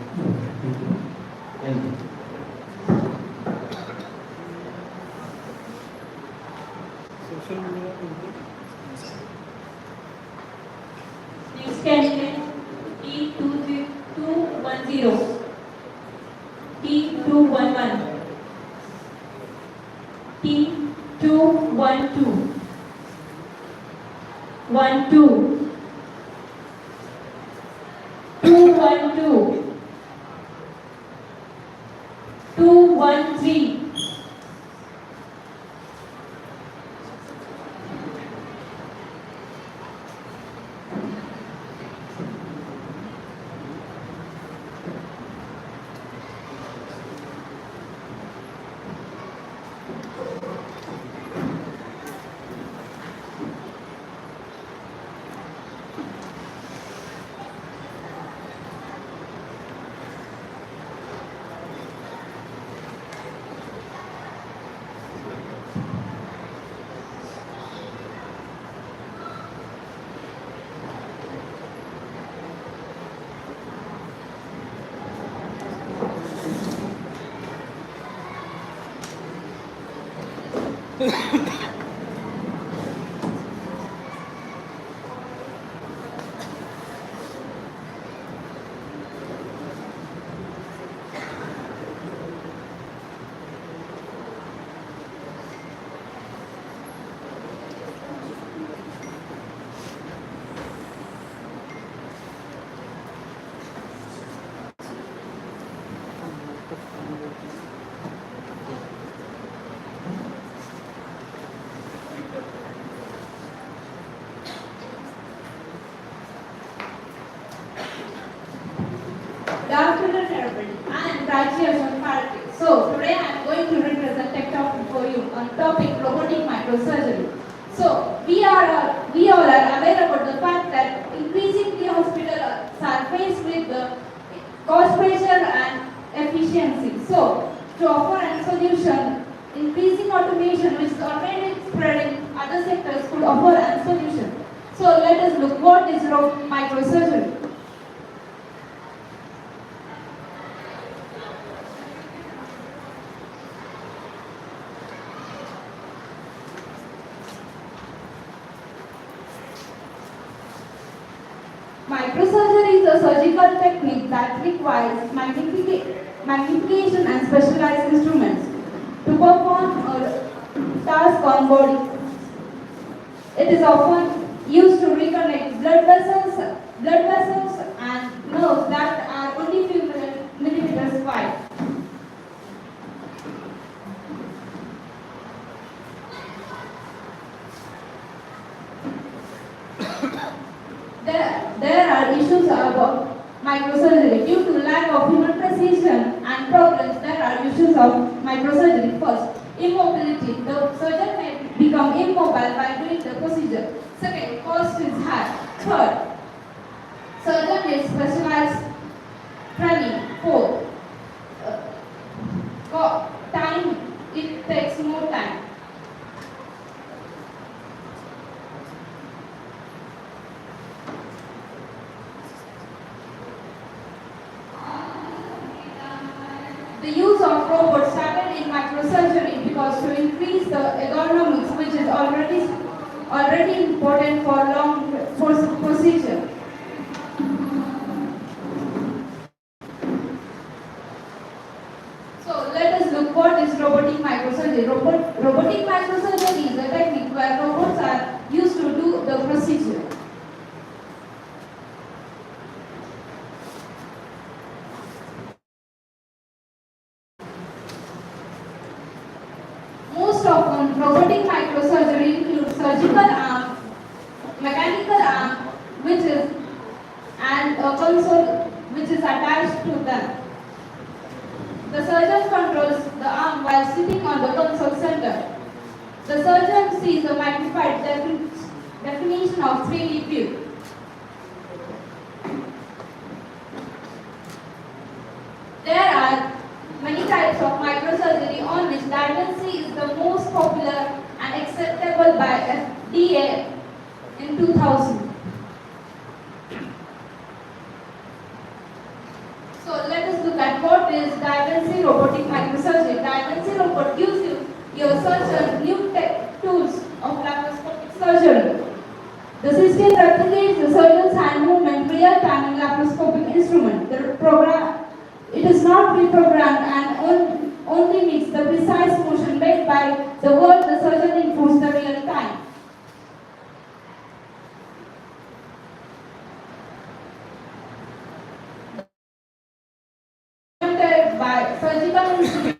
Thank you. Thank you. Next candidate T210, T211, T212, 12, 212, 213. Good afternoon, everybody. I am Rajya Bharati. So today I am going to represent tech talk for you on topic robotic microsurgery. So we all are aware about the fact that increasingly hospitals are faced with the cost pressure and efficiency. So to offer a solution, increasing automation which is already spreading other sectors could offer a solution. So let us look what is microsurgery. Microsurgery is a surgical technique that requires magnification and specialized instruments to perform a task on body. It is often used to reconnect blood vessels and nerves that are only few millimeters wide. issues of microsurgery. First, immobility. The surgeon may become immobile while doing the procedure. Second, cost is high. Third, surgeon needs specialized training. Fourth, time, it takes more time. The use of robots started in microsurgery because to increase the ergonomics, which is already important for long procedure. So let us look what is robotic microsurgery. Robotic microsurgery is a technique where robots are used to do the procedure. Most often, robotic microsurgery includes surgical arm, mechanical arm, which is and a console which is attached to them. The surgeon controls the arm while sitting on the console center. The surgeon sees the magnified definition of 3D view. There are many types of microsurgery on which diagnosis is the most popular and acceptable by FDA in 2000. So let us look at what is diagnostic robotic microsurgery. Diagnostic robot gives you your surgeon new tools of laparoscopic surgery. The system replicates the surgeon's hand movement real-time in laparoscopic instrument. The program, it is not reprogrammed and only makes the precise motion made by the word the surgeon inputs the real time. By surgical instrument.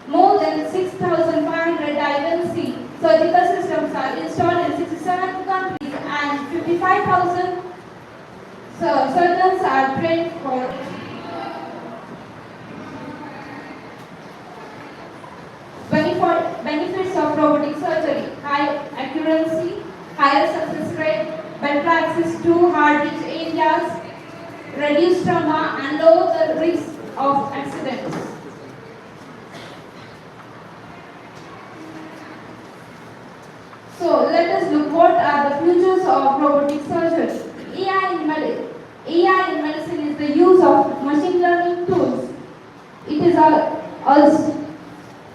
More than 6,500 diagnostic surgical systems are installed in 67 countries and 55,000 surgeons are trained for benefits of robotic surgery: high accuracy, higher success rate, better access to hard-hit areas, reduce trauma, and lower the risk of accidents. So let us look what are the futures of robotic surgery. AI in medicine is the use of machine learning tools. It is also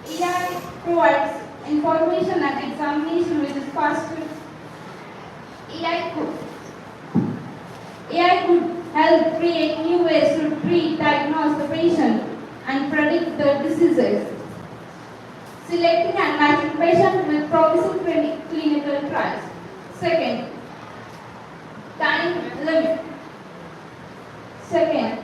AI provides information and examination which is faster. AI could help create new ways to treat, diagnose the patient and predict the diseases. Selecting and matching patients with promising clinical trials. Second, time limit. Second,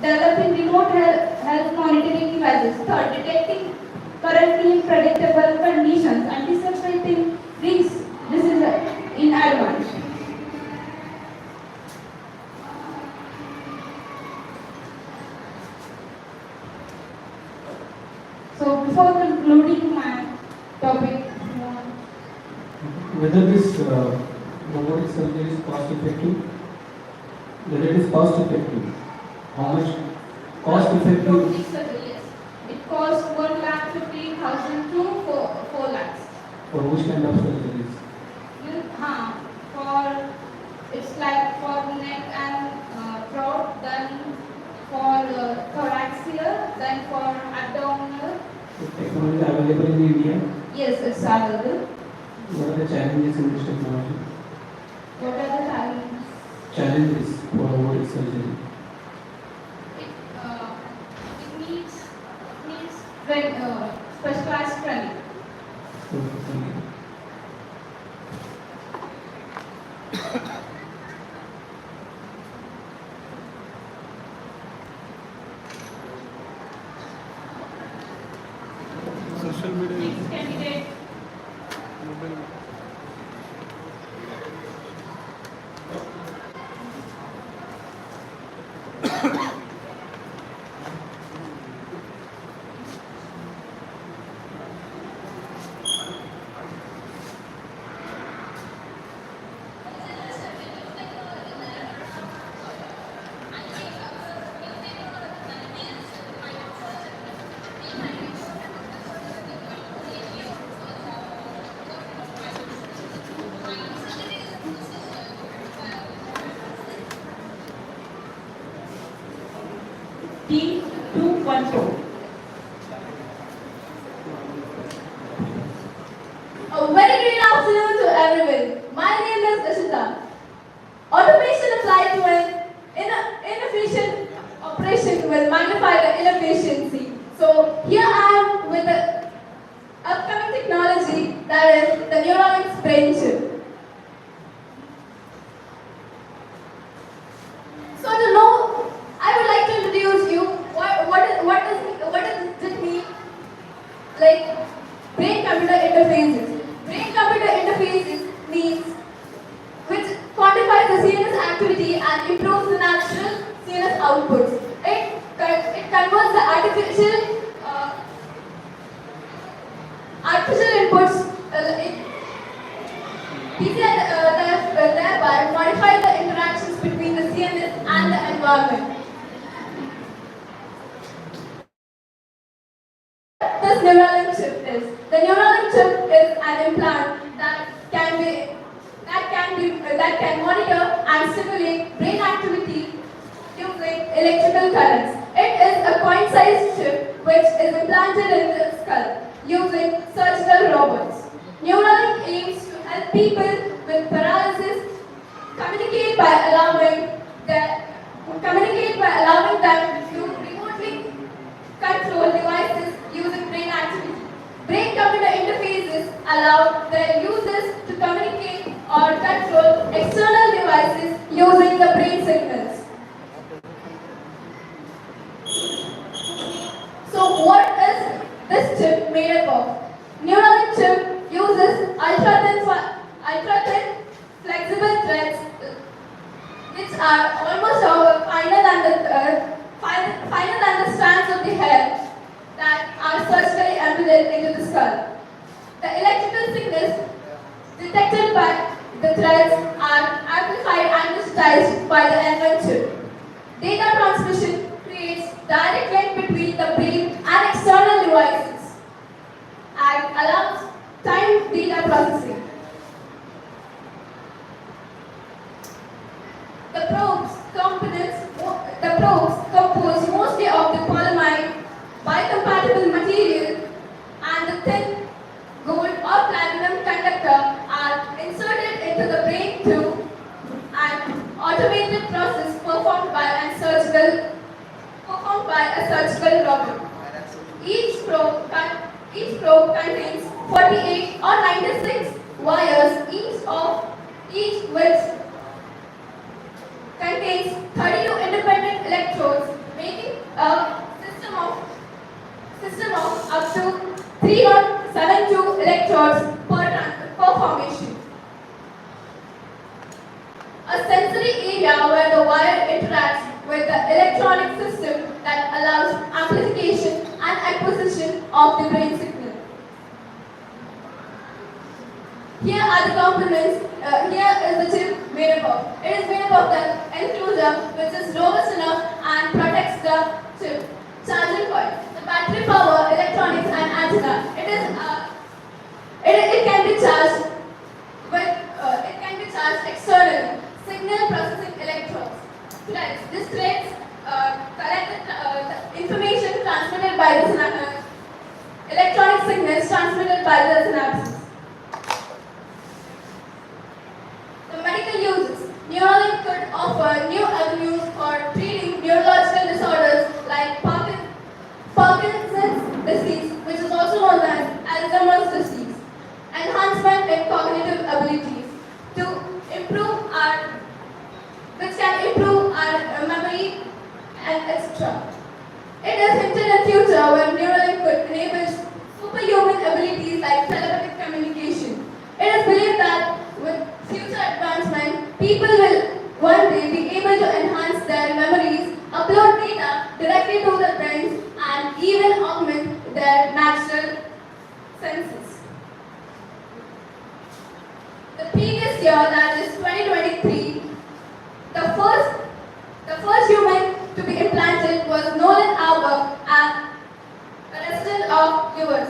developing remote health monitoring devices. Third, detecting currently unpredictable conditions, anticipating risks. This is in advance. So before concluding my topic, Whether this robotic surgery is cost effective? Whether it is cost effective? How much cost effective? robotic surgery, yes. It costs 1,50,000 to 4 lakhs. For which kind of surgeries? For it's like for neck and throat, then for thoracic, then for abdominal. The technology available in India? Yes, it's available. What are the challenges in this technology? What are the challenges? Challenges for robotic surgery? It needs specialized training. Okay, thank you. Social media. Next candidate. artificial inputs thereby modify the interactions between the CNS and the environment. This Neuralink chip is. The Neuralink chip is an implant that can monitor and stimulate brain activity using electrical currents. It is a coin-sized chip which is implanted in the skull using surgical robots. Neuralink aims to help people with paralysis communicate by allowing them to remotely control devices using brain activity. Brain-computer interfaces allow their users to communicate or control external devices using the brain signals. So what is this chip made up of? Neuralink chip uses ultra-thin flexible threads which are almost finer than the strands of the hair that are surgically embedded into the skull. The electrical signals detected by the threads are amplified and digitized by the N1 chip. Data transmission creates direct link between the brain and external devices and allows timed data processing. The probes compose mostly of the polyamide biocompatible material, and the thin gold or platinum conductor are inserted into the brain through an automated process performed by a surgical robot. Each probe contains 48 or 96 wires, each which contains 32 independent electrodes, making a system of up to 372 electrodes per formation. A sensory area where the wire interacts with the electronic system that allows amplification and acquisition of the brain signal. Here are the components. Here is the chip made up of. It is made up of the enclosure which is robust enough and protects the chip. Charging coil, the battery power, electronics and antenna. It can be charged externally. Signal processing electrodes. Threads. These threads collect the information transmitted by the electronic signals transmitted by the synapses. The medical uses. Neuralink could offer new avenues for treating neurological disorders like Parkinson's disease, which is also known as Alzheimer's disease. Enhancement in cognitive abilities which can improve our memory and etc. It is hinted in future when Neuralink could enable superhuman abilities like telepathic communication. It is believed that with future advancement, people will one day be able to enhance their memories, upload data directly to their brains, and even augment their natural senses. The previous year, that is 2023, the first human to be implanted was Nolan Auerbach, a resident of US.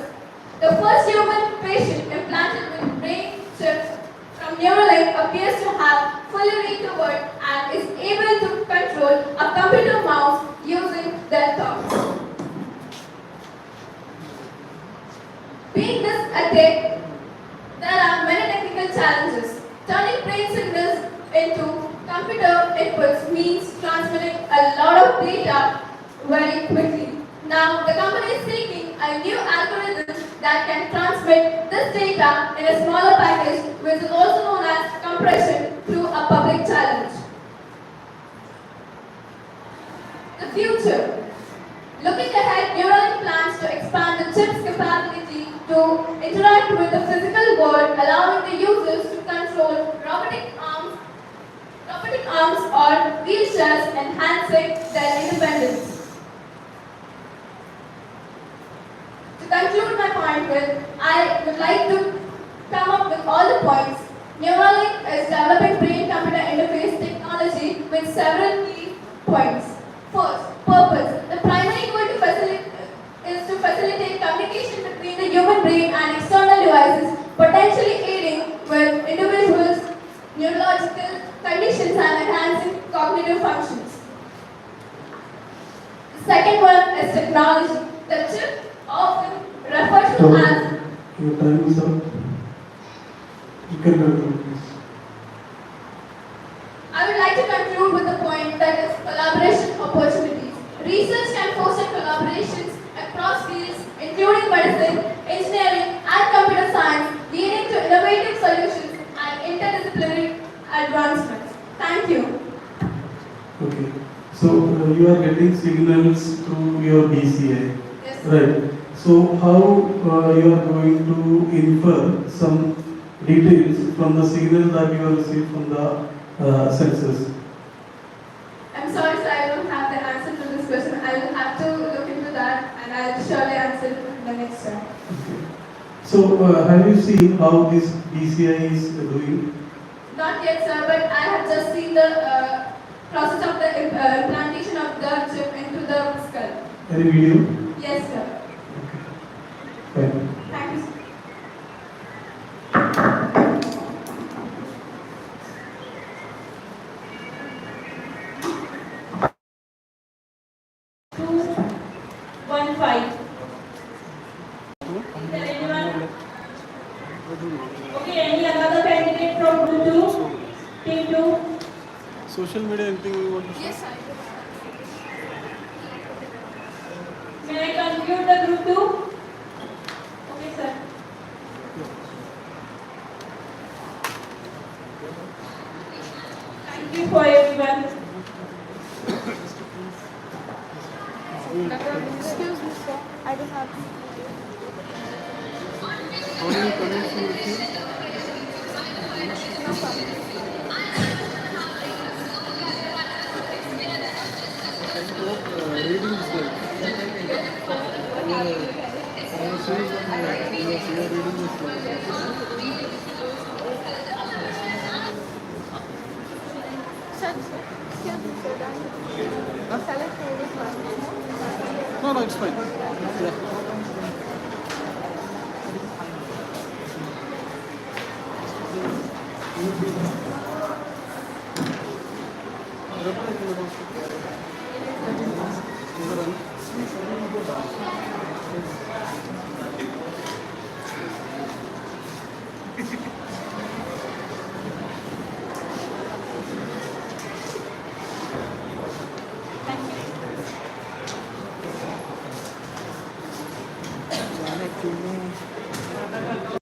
The first human patient implanted with brain chips from Neuralink appears to have fully recovered and is able to control a computer mouse using their thoughts. Being this a tech, there are many technical challenges. Turning brain signals into computer inputs means transmitting a lot of data very quickly. Now, the company is seeking a new algorithm that can transmit this data in a smaller package, which is also known as compression, through a public challenge. The future. Looking ahead, Neuralink plans to expand the chip's capability to interact with the physical world, allowing the users to control robotic arms or wheelchairs, enhancing their independence. To conclude my point with, I would like to come up with all the points. Neuralink is developing brain-computer interface technology with several key points. First, purpose. The primary goal is to facilitate communication between the human brain and external devices, potentially aiding with individuals' neurological conditions and enhancing cognitive functions. The second one is technology. The chip, often referred to as... Your time is up. You can conclude, please. I would like to conclude with the point that is collaboration opportunities. Research can foster collaborations across fields, including medicine, engineering, and computer science, leading to innovative solutions and interdisciplinary advancements. Thank you. Okay. So you are getting signals through your DCI. Yes. Right. So how you are going to infer some details from the signal that you have received from the sensors? I'm sorry, sir, I don't have the answer to this question. I will have to look into that and I will surely answer it in the next time. Okay. So have you seen how this DCI is doing? Not yet, sir, but I have just seen the process of the implantation of the chip into the skull. Any video? Yes, sir. Fine. Thank you, sir. Is there anyone? Okay, any another candidate from group 2? Team 2? Social media, anything you want to say? Yes, I do. May I conclude the group 2? Okay, sir. Thank you for everyone. Excuse me, sir. I don't have. How many comments you received? No problem. Reading is good. I was saying that you are reading this good. Sir, excuse me, sir. Shall I say this one? No, it's fine. Yeah. Thank you.